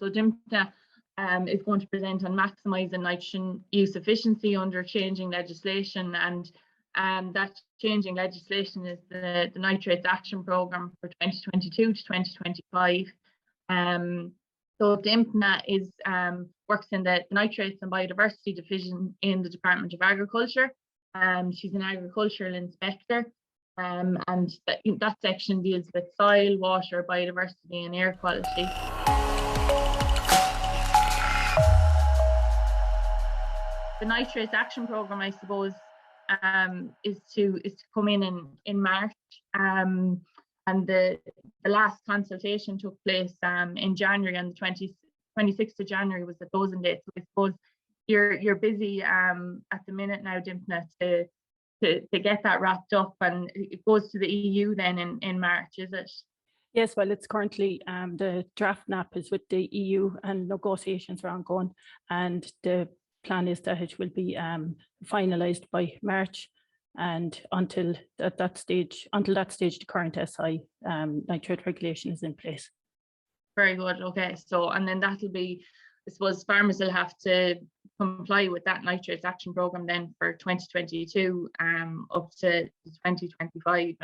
So Dymphna is going to present on maximising nitrogen use efficiency under changing legislation, and that changing legislation is the Nitrates Action Programme for 2022 to 2025. So Dymphna is works in the Nitrates and Biodiversity Division in the Department of Agriculture. She's an agricultural inspector, and that section deals with soil, water, biodiversity and air quality. The Nitrates Action Programme, I suppose, is to come in March, and the last consultation took place in January, and the 26th of January was the closing date. So I suppose you're busy at the minute now, Dymphna, to get that wrapped up, and it goes to the EU then in March, is it? Yes, well, it's currently the draft NAP is with the EU and negotiations are ongoing, and the plan is that it will be finalised by March, and until that stage, the current SI nitrate regulation is in place. Very good. Okay, so and then that'll be, I suppose, farmers will have to comply with that Nitrates Action Programme then for 2022 up to 2025,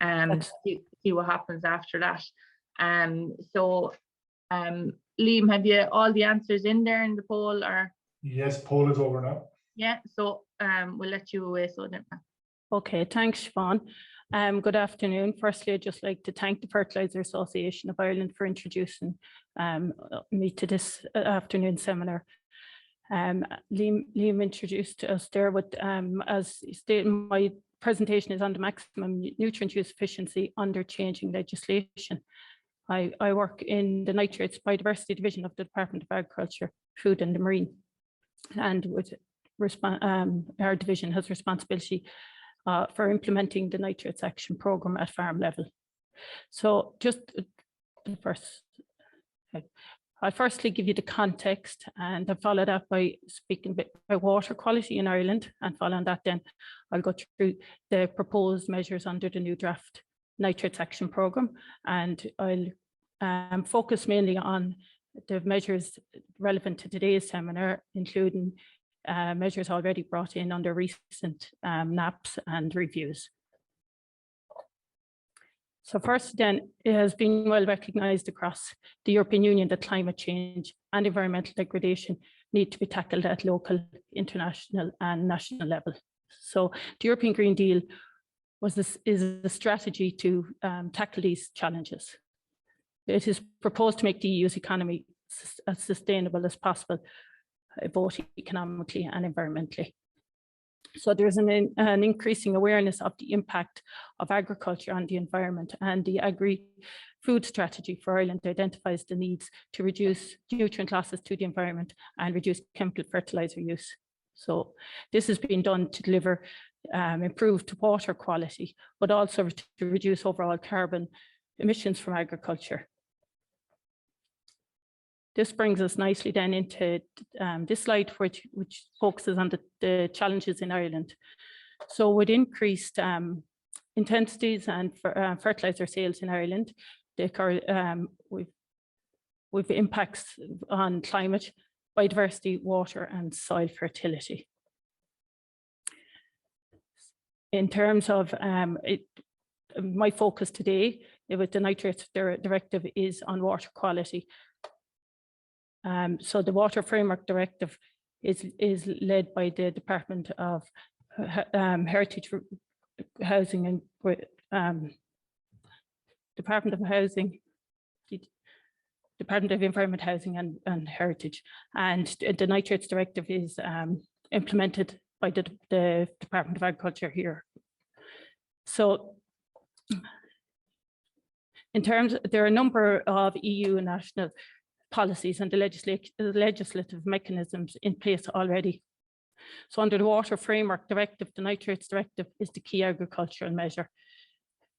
and see what happens after that. So Liam, have you all the answers in there in the poll, or? Yes, poll is over now. Yeah, so we'll let you away, so Dymphna. Okay, thanks, Siobhan. Good afternoon. Firstly, I'd just like to thank the Fertiliser Association of Ireland for introducing me to this afternoon seminar. Liam introduced us there with, as stated, my presentation is on the maximum nutrient use efficiency under changing legislation. I work in the Nitrates Biodiversity Division of the Department of Agriculture, Food and the Marine, and with our division has responsibility for implementing the Nitrates Action Programme at farm level. So just I'll firstly give you the context, and I'll follow that by speaking a bit about water quality in Ireland, and following that then I'll go through the proposed measures under the new draft Nitrates Action Programme, and I'll focus mainly on the measures relevant to today's seminar, including measures already brought in under recent NAPs and reviews. So first then, it has been well recognised across the European Union that climate change and environmental degradation need to be tackled at local, international and national level. So the European Green Deal is a strategy to tackle these challenges. It is proposed to make the EU's economy as sustainable as possible, both economically and environmentally. So there's an increasing awareness of the impact of agriculture on the environment, and the agri-food strategy for Ireland identifies the needs to reduce nutrient losses to the environment and reduce chemical fertiliser use. So this has been done to deliver improved water quality, but also to reduce overall carbon emissions from agriculture. This brings us nicely then into this slide, which focuses on the challenges in Ireland. So with increased intensities and fertiliser sales in Ireland, we've impacts on climate, biodiversity, water and soil fertility. In terms of my focus today with the Nitrates Directive is on water quality. So the Water Framework Directive is led by the Department of Heritage, Housing and Department of Environment, Housing and Heritage, and the Nitrates Directive is implemented by the Department of Agriculture here. So in terms, there are a number of EU and national policies and the legislative mechanisms in place already. So under the Water Framework Directive, the Nitrates Directive is the key agricultural measure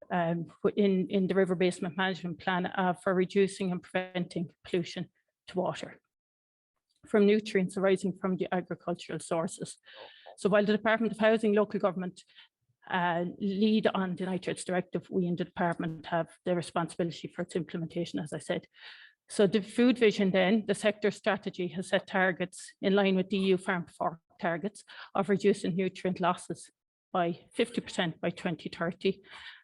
in the River Basement Management Plan for reducing and preventing pollution to water from nutrients arising from the agricultural sources. So while the Department of Housing, local government lead on the Nitrates Directive, we in the department have the responsibility for its implementation, as I said. So the food vision then, the sector strategy has set targets in line with the EU Farm to Fork targets of reducing nutrient losses by 50% by 2030,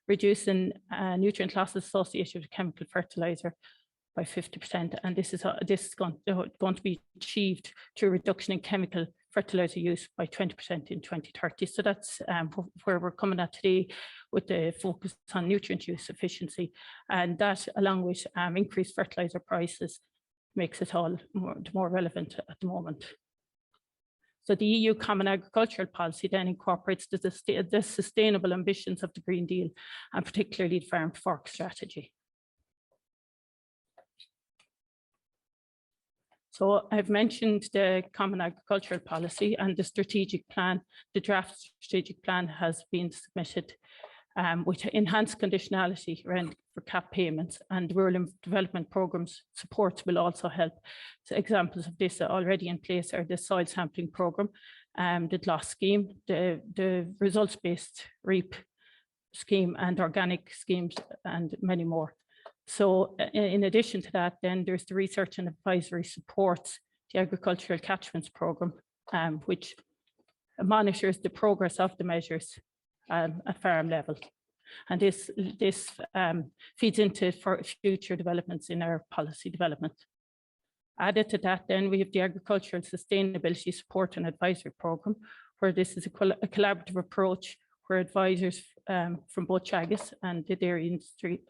reducing nutrient losses associated with chemical fertilizer by 50%. And this is going to be achieved through reduction in chemical fertilizer use by 20% in 2030. So that's where we're coming at today with the focus on nutrient use efficiency. And that, along with increased fertilizer prices, makes it all more relevant at the moment. So the EU Common Agricultural Policy then incorporates the sustainable ambitions of the Green Deal, and particularly the Farm to Fork strategy. So I've mentioned the Common Agricultural Policy and the strategic plan. The draft strategic plan has been submitted with enhanced conditionality around for CAP payments, and rural development programs supports will also help. So examples of this are already in place are the soil sampling program, the GLOS scheme, the results-based REAP scheme, and organic schemes, and many more. So in addition to that, then there's the research and advisory supports, the agricultural catchments program, which monitors the progress of the measures at farm level. And this feeds into future developments in our policy development. Added to that, then we have the agricultural sustainability support and advisory program, where this is a collaborative approach where advisors from both Teagasc and the dairy industry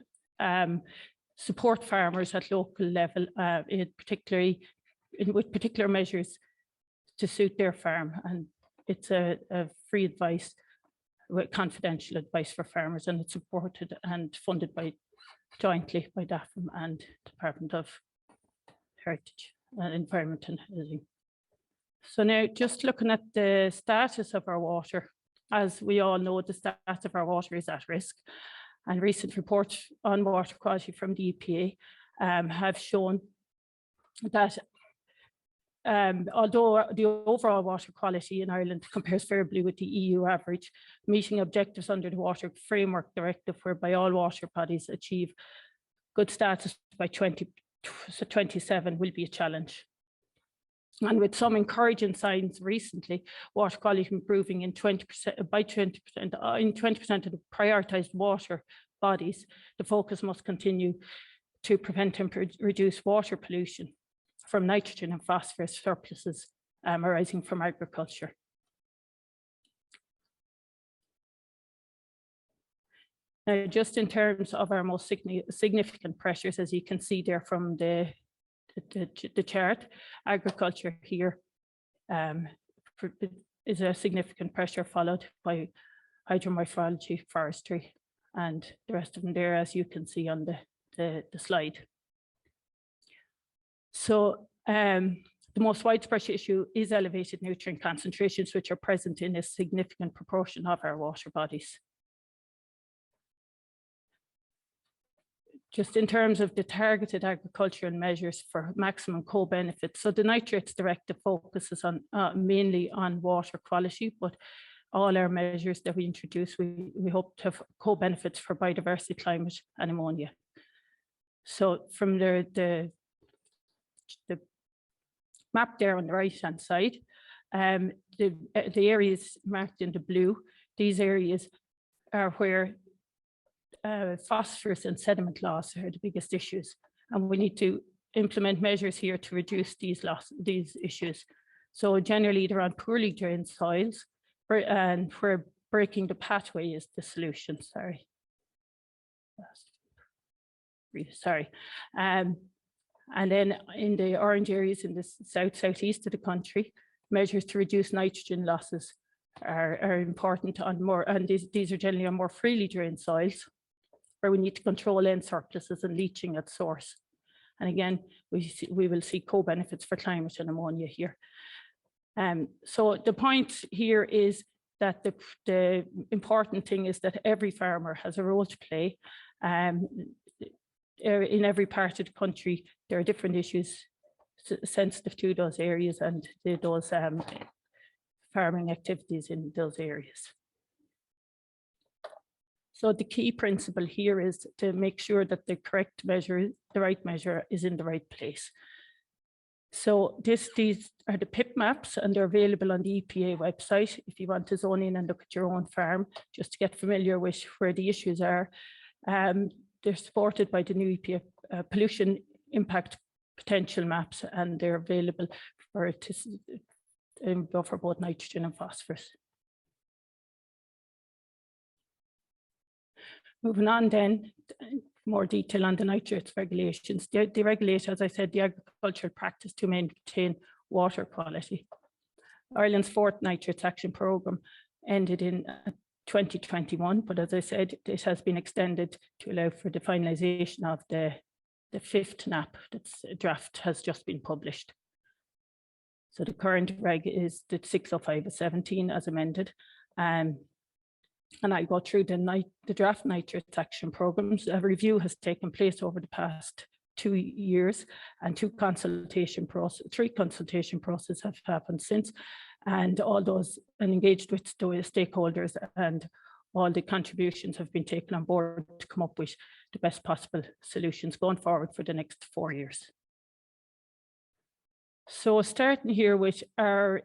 support farmers at local level, with particular measures to suit their farm. And it's a free advice, with confidential advice for farmers, and it's supported and funded jointly by Dept and Department of Heritage, Environment and Housing. So now, just looking at the status of our water, as we all know, the status of our water is at risk. And recent reports on water quality from the EPA have shown that although the overall water quality in Ireland compares favorably with the EU average, meeting objectives under the Water Framework Directive, whereby all water bodies achieve good status by 2027, will be a challenge. And with some encouraging signs recently, water quality improving in 20% by 20% in 20% of the prioritised water bodies, the focus must continue to prevent and reduce water pollution from nitrogen and phosphorus surpluses arising from agriculture. Now, just in terms of our most significant pressures, as you can see there from the chart, agriculture here is a significant pressure, followed by hydromorphology, forestry, and the rest of them there, as you can see on the slide. So the most widespread issue is elevated nutrient concentrations, which are present in a significant proportion of our water bodies. Just in terms of the targeted agricultural measures for maximum co-benefits. So the Nitrates Directive focuses on mainly on water quality, but all our measures that we introduce, we hope to have co-benefits for biodiversity, climate, and ammonia. So from the map there on the right-hand side, the areas marked in the blue, these areas are where phosphorus and sediment loss are the biggest issues, and we need to implement measures here to reduce these issues. So generally they're on poorly drained soils, and where breaking the pathway is the solution. And then in the orange areas in the southeast of the country, measures to reduce nitrogen losses are important and these are generally on more freely drained soils, where we need to control end surpluses and leaching at source. And again, we will see co-benefits for climate and ammonia here. So the point here is that the important thing is that every farmer has a role to play. In every part of the country, there are different issues sensitive to those areas and those farming activities in those areas. So the key principle here is to make sure that the correct measure, the right measure, is in the right place. So these are the PIP maps, and they're available on the EPA website if you want to zone in and look at your own farm, just to get familiar with where the issues are. They're supported by the new EPA pollution impact potential maps, and they're available for both nitrogen and phosphorus. Moving on then, more detail on the nitrates regulations. They regulate, as I said, the agricultural practice to maintain water quality. Ireland's fourth nitrates action programme ended in 2021, but as I said, it has been extended to allow for the finalisation of the fifth NAP. That's draft has just been published. So the current reg is the 605/17 as amended. And I go through the draft nitrates action programs. A review has taken place over the past 2 years, and three consultation processes have happened since, and all those engaged with the stakeholders, and all the contributions have been taken on board to come up with the best possible solutions going forward for the next 4 years. So starting here with our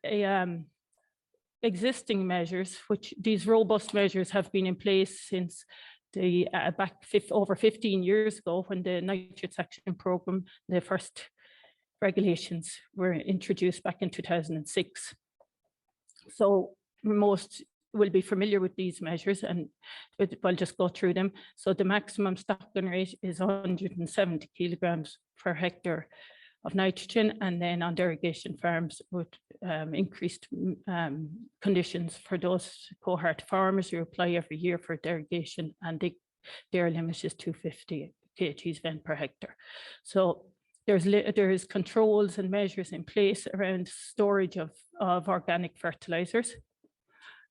existing measures, which these robust measures have been in place since the over 15 years ago, when the nitrates action programme, the first regulations were introduced back in 2006. So most will be familiar with these measures, and I'll just go through them. So the maximum stocking rate is 170 kilograms per hectare of nitrogen, and then on derogation farms with increased conditions for those cohort farmers who apply every year for derogation, and their limit is 250 kgs Ven per hectare. So there's controls and measures in place around storage of organic fertilizers,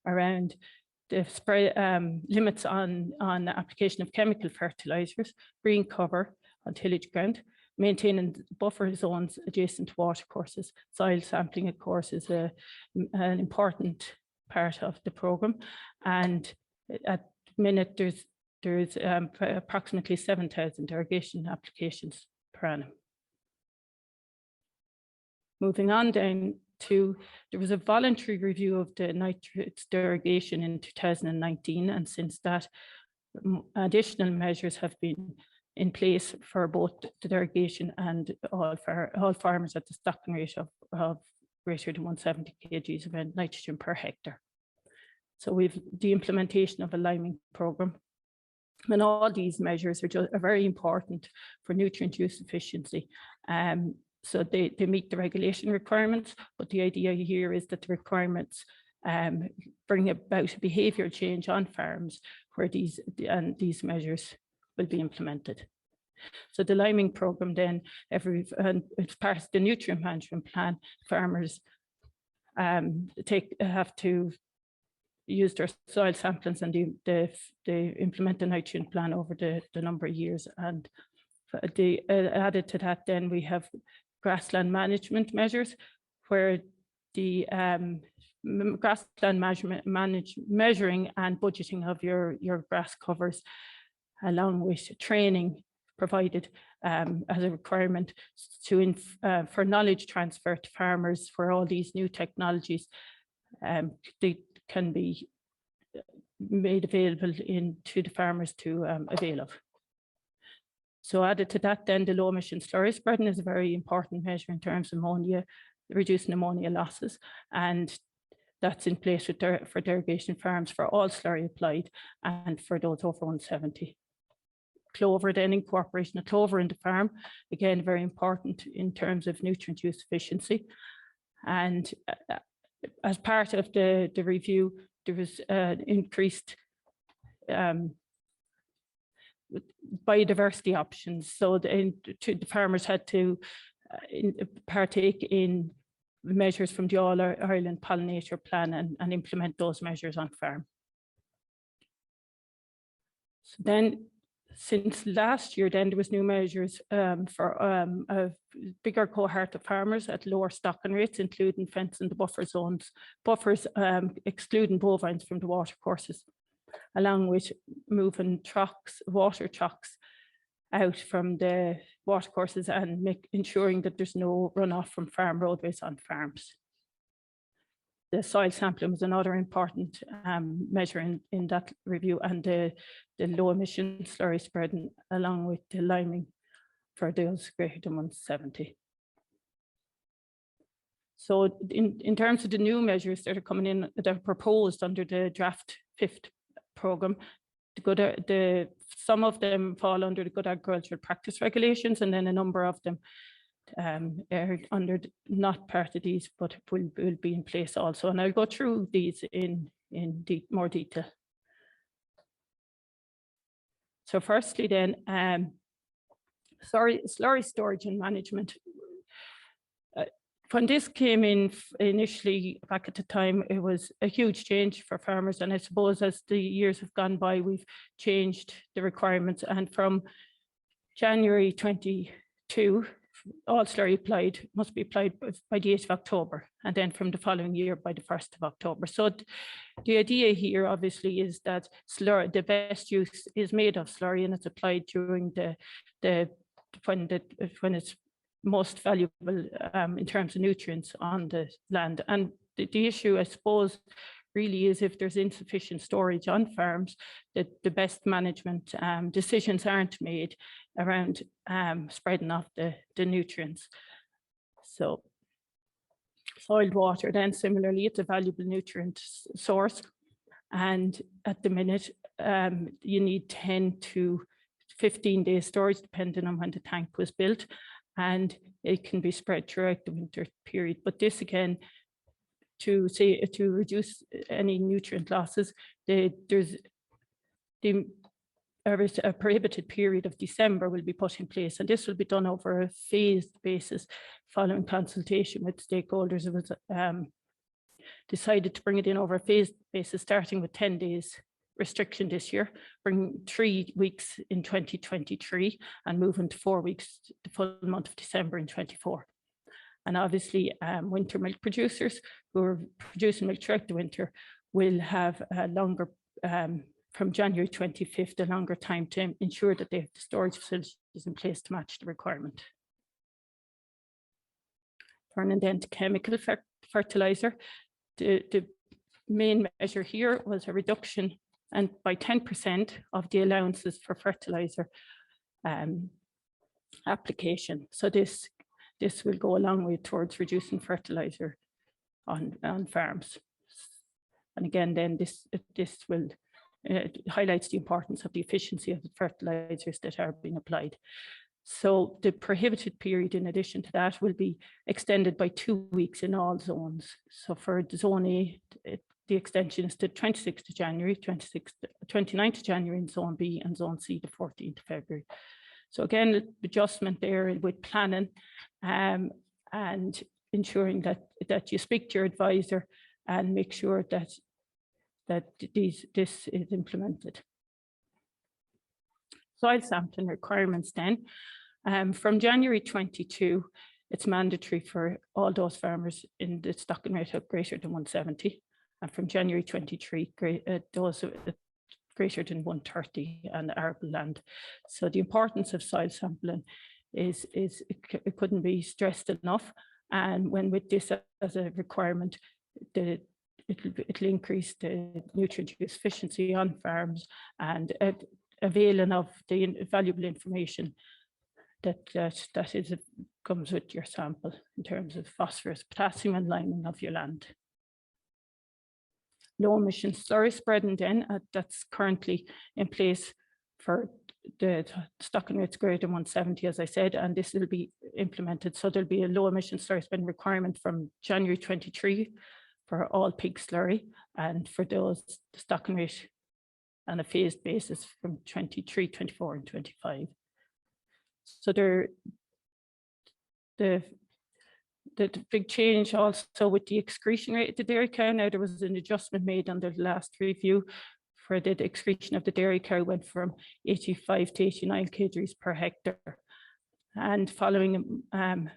around the spray limits on the application of chemical fertilizers, green cover on tillage ground, maintaining buffer zones adjacent to watercourses. Soil sampling, of course, is an important part of the programme, and at the minute there's approximately 7,000 derogation applications per annum. Moving on then there was a voluntary review of the nitrates derogation in 2019, and since that, additional measures have been in place for both the derogation and all farmers at the stocking rate of greater than 170 kgs of nitrogen per hectare. So we've the implementation of a liming programme, and all these measures are very important for nutrient use efficiency. So they meet the regulation requirements, but the idea here is that the requirements bring about behaviour change on farms where these measures will be implemented. So the liming programme then, it's part of the nutrient management plan, farmers have to use their soil samplings, and they implement the nitrogen plan over the number of years. And added to that, then we have grassland management measures, where the grassland measuring and budgeting of your grass covers, along with training provided as a requirement for knowledge transfer to farmers, where all these new technologies they can be made available to the farmers to avail of. So added to that, then the low emission slurry spreading is a very important measure in terms of ammonia, reducing ammonia losses, and that's in place for derogation farms for all slurry applied and for those over 170. Clover, then incorporation of clover in the farm, again very important in terms of nutrient use efficiency. And as part of the review, there was increased biodiversity options. So the farmers had to partake in measures from the All Ireland Pollinator Plan and implement those measures on farm. So then, since last year, then there was new measures for a bigger cohort of farmers at lower stocking rates, including fencing the buffer zones, buffers excluding bovines from the watercourses. along with moving water trucks out from the watercourses and ensuring that there's no runoff from farm roadways on farms. The soil sampling was another important measure in that review, and the low emission slurry spreading along with the liming for those greater than 170. So in terms of the new measures that are coming in, that are proposed under the draft 5th programme, some of them fall under the Good Agricultural Practice Regulations, and then a number of them are under not part of these, but will be in place also. And I'll go through these in more detail. So firstly then, slurry storage and management. When this came in initially, back at the time, it was a huge change for farmers. And I suppose as the years have gone by, we've changed the requirements. And from January 22, all slurry must be applied by the 8th of October, and then from the following year by the 1st of October. So the idea here obviously is that the best use is made of slurry, and it's applied during when it's most valuable in terms of nutrients on the land. And the issue, I suppose, really is if there's insufficient storage on farms, that the best management decisions aren't made around spreading off the nutrients. So soiled water, then similarly, it's a valuable nutrient source. And at the minute, you need 10 to 15 days storage, depending on when the tank was built. And it can be spread throughout the winter period. But this again, to reduce any nutrient losses, there's a prohibited period of December will be put in place, and this will be done over a phased basis following consultation with stakeholders. It was decided to bring it in over a phased basis, starting with 10 days restriction this year, bring 3 weeks in 2023, and moving to 4 weeks, the full month of December in 24. And obviously, winter milk producers who are producing milk throughout the winter will have a longer, from January 25th, a longer time to ensure that they have the storage facilities in place to match the requirement. Turning then to chemical fertilizer, the main measure here was a reduction and by 10% of the allowances for fertilizer application. So this will go a long way towards reducing fertilizer on farms. And again, then this will highlights the importance of the efficiency of the fertilizers that are being applied. So the prohibited period, in addition to that, will be extended by 2 weeks in all zones. So for the zone A, the extension is to 26th of January, 29th of January in zone B, and zone C the 14th of February. So again, adjustment there with planning and ensuring that you speak to your advisor and make sure that this is implemented. Soil sampling requirements then. From January 22, it's mandatory for all those farmers in the stocking rate of greater than 170. And from January 23, those greater than 130 on arable land. So the importance of soil sampling is it couldn't be stressed enough. And when with this as a requirement, it'll increase the nutrient use efficiency on farms and availing of the valuable information that comes with your sample in terms of phosphorus, potassium, and liming of your land. Low emission slurry spreading then, that's currently in place for the stocking rates greater than 170, as I said, and this will be implemented. So there'll be a low emission slurry spreading requirement from January 23 for all pig slurry, and for those the stocking rate on a phased basis from 23, 24, and 25. So the big change also with the excretion rate of the dairy cow. Now there was an adjustment made on the last review for the excretion of the dairy cow went from 85 to 89 kgs per hectare. And following the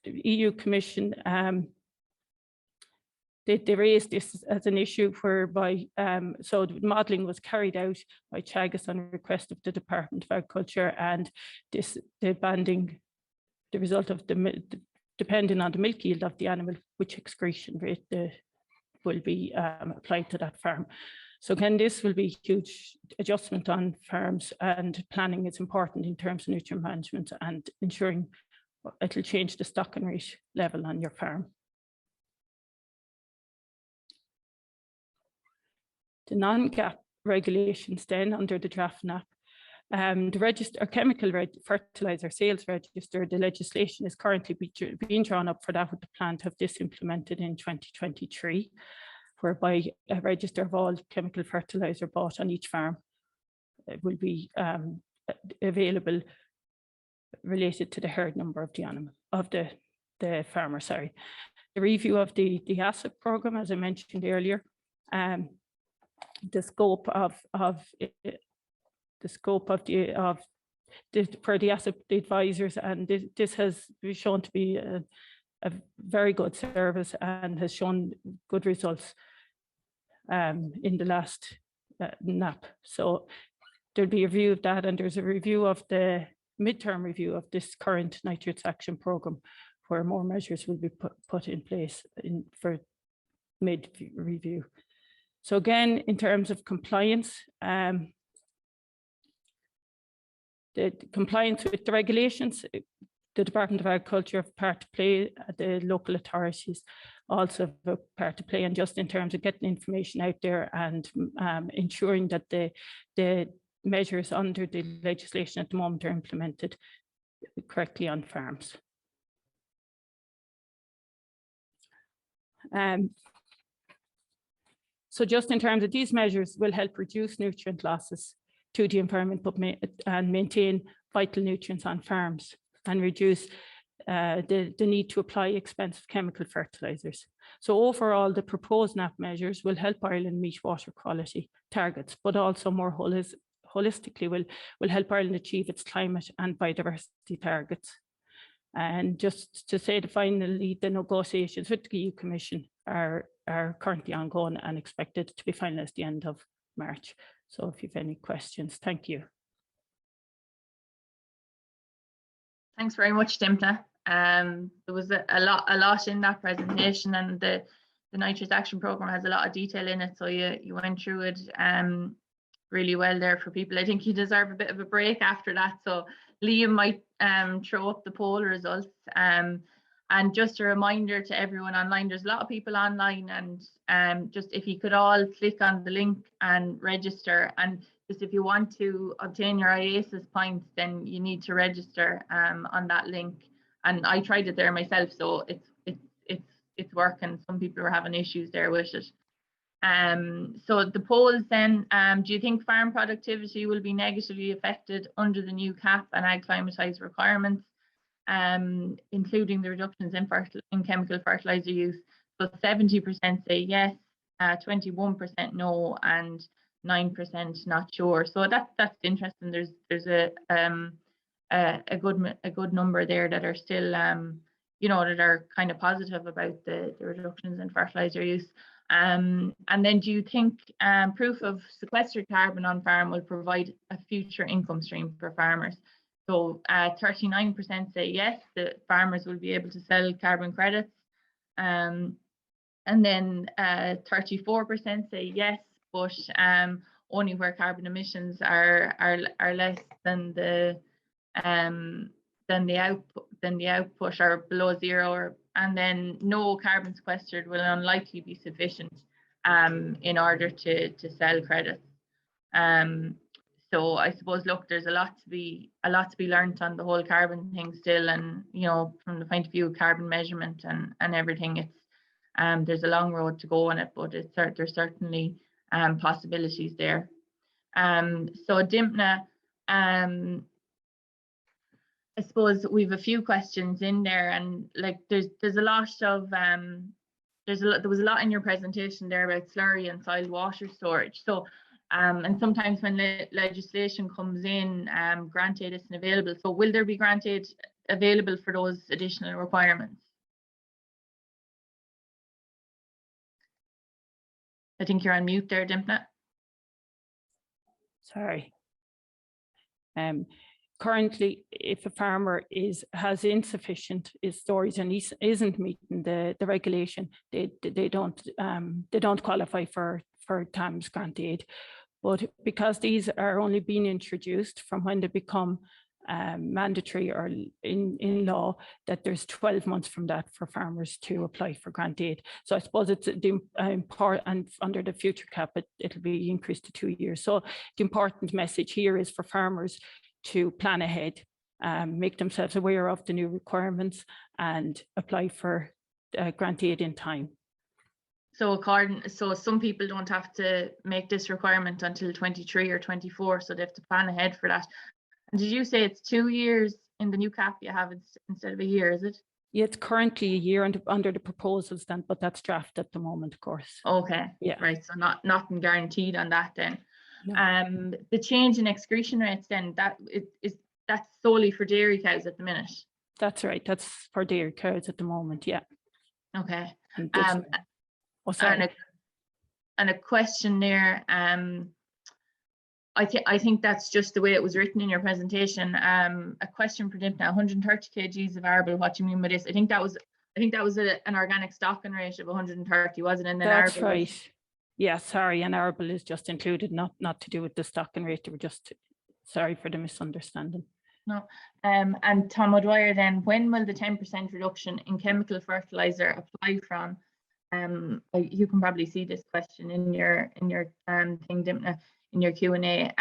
EU Commission, they raised this as an issue whereby, so the modelling was carried out by Teagasc on request of the Department of Agriculture, and the banding, the result of depending on the milk yield of the animal, which excretion rate will be applied to that farm. So again, this will be a huge adjustment on farms, and planning is important in terms of nutrient management and ensuring it'll change the stocking rate level on your farm. The non-GAP regulations then under the draft NAP, the register, chemical fertilizer sales register, the legislation is currently being drawn up for that, with the plan to have this implemented in 2023, whereby a register of all chemical fertilizer bought on each farm will be available related to the herd number of the animal, of the farmer, sorry. The review of the ASIC program, as I mentioned earlier, the scope of the for the ASIC advisors, and this has been shown to be a very good service and has shown good results in the last NAP. So there'll be a review of that, and there's a review of the midterm review of this current nitrates action program, where more measures will be put in place for mid-review. So again, in terms of compliance, the compliance with the regulations, the Department of Agriculture have part to play, the local authorities also have a part to play, and just in terms of getting information out there and ensuring that the measures under the legislation at the moment are implemented correctly on farms. So just in terms of these measures will help reduce nutrient losses to the environment, but and maintain vital nutrients on farms, and reduce the need to apply expensive chemical fertilizers. So overall, the proposed NAP measures will help Ireland meet water quality targets, but also more holistically will help Ireland achieve its climate and biodiversity targets. And just to say that finally, the negotiations with the EU Commission are currently ongoing and expected to be finalised at the end of March. So if you have any questions, thank you. Thanks very much, Dymphna. There was a lot in that presentation, and the nitrates action program has a lot of detail in it. So you went through it really well there for people. I think you deserve a bit of a break after that. So Liam might throw up the poll results. And just a reminder to everyone online, there's a lot of people online, and just if you could all click on the link and register, and just if you want to obtain your IASIS points, then you need to register on that link. And I tried it there myself, so it's working. Some people are having issues there with it. So the polls then, do you think farm productivity will be negatively affected under the new CAP and ag climatized requirements, including the reductions in chemical fertilizer use? So 70% say yes, 21% no, and 9% not sure. So that's interesting. There's a good number there that are still that are kind of positive about the reductions in fertilizer use. And then do you think proof of sequestered carbon on farm will provide a future income stream for farmers? So 39% say yes, the farmers will be able to sell carbon credits. And then 34% say yes, but only where carbon emissions are less than the output or below zero, and then no, carbon sequestered will unlikely be sufficient in order to sell credits. So I suppose, look, there's a lot to be learned on the whole carbon thing still, and from the point of view of carbon measurement and everything, it's there's a long road to go on it, but there's certainly possibilities there. So Dymphna, I suppose we've a few questions in there, and like there's a lot of there was a lot in your presentation there about slurry and soil water storage. So and sometimes when legislation comes in, grant aid isn't available. So will there be grant aid available for those additional requirements? I think you're on mute there, Dymphna. Sorry. Currently, if a farmer has insufficient storage and isn't meeting the regulation, they don't qualify for TAMS grant aid. But because these are only being introduced from when they become mandatory or in law, that there's 12 months from that for farmers to apply for grant aid. So I suppose it's the and under the future cap, it'll be increased to 2 years. So the important message here is for farmers to plan ahead, make themselves aware of the new requirements and apply for grant aid in time. So some people don't have to make this requirement until 23 or 24, so they have to plan ahead for that. And did you say it's 2 years in the new cap you have instead of a year, is it? Yeah, it's currently a year under the proposals then, but that's draft at the moment, of course. Okay, yeah, right. So nothing guaranteed on that then. No. The change in excretion rates then, that's solely for dairy cows at the minute. That's right. That's for dairy cows at the moment. Yeah. Okay. Sorry. And a question there. I think that's just the way it was written in your presentation. A question for Dymphna: 130 kgs of arable. What do you mean by this? I think that was an organic stocking rate of 130, wasn't it? And then that's right. Yeah, sorry, and arable is just included, not to do with the stocking rate. They were just sorry for the misunderstanding. No. And Tom O'Dwyer, then, when will the 10% reduction in chemical fertilizer apply from? You can probably see this question in your thing, Dymphna, in your Q&A.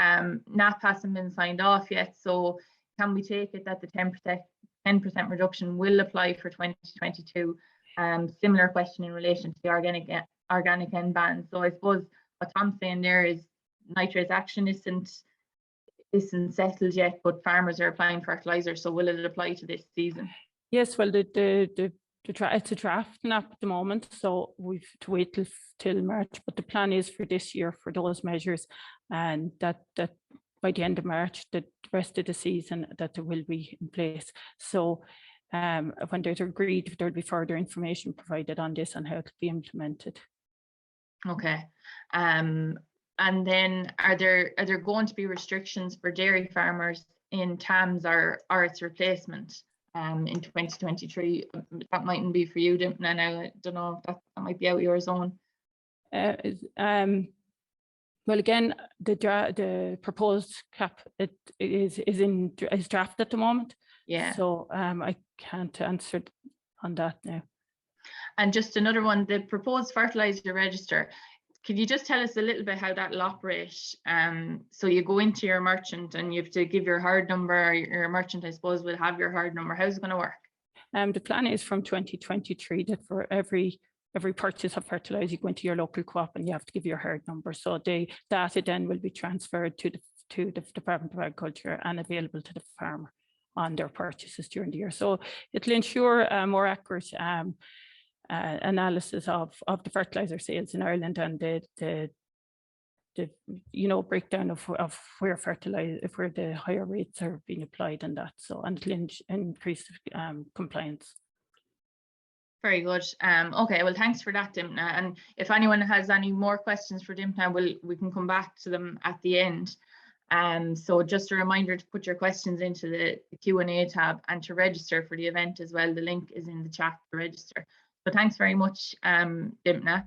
NAP hasn't been signed off yet, so can we take it that the 10% reduction will apply for 2022? Similar question in relation to the organic N ban. So I suppose what Tom's saying there is nitrates action isn't settled yet, but farmers are applying fertilizer. So will it apply to this season? Yes, well, it's a draft NAP at the moment, so we've to wait till March. But the plan is for this year for those measures, and that by the end of March, the rest of the season, that they will be in place. So when they're agreed, there'll be further information provided on this and how to be implemented. Okay. And then are there going to be restrictions for dairy farmers in TAMS or its replacement in 2023? That mightn't be for you, Dymphna. Now I don't know if that might be out your zone. Well, again, the proposed cap is draft at the moment. Yeah. So I can't answer on that now. And just another one, the proposed fertilizer register. Could you just tell us a little bit how that will operate? So you go into your merchant and you have to give your hard number. Your merchant, I suppose, will have your hard number. How's it going to work? The plan is from 2023 that for every purchase of fertilizer, you go into your local co-op and you have to give your hard number. So the data then will be transferred to the Department of Agriculture and available to the farmer on their purchases during the year. So it'll ensure a more accurate analysis of the fertilizer sales in Ireland and the breakdown of where the higher rates are being applied and that. So, and it'll increase compliance. Very good. Okay, well, thanks for that, Dymphna. And if anyone has any more questions for Dymphna, we can come back to them at the end. So just a reminder to put your questions into the Q&A tab and to register for the event as well. The link is in the chat to register. So thanks very much, Dymphna.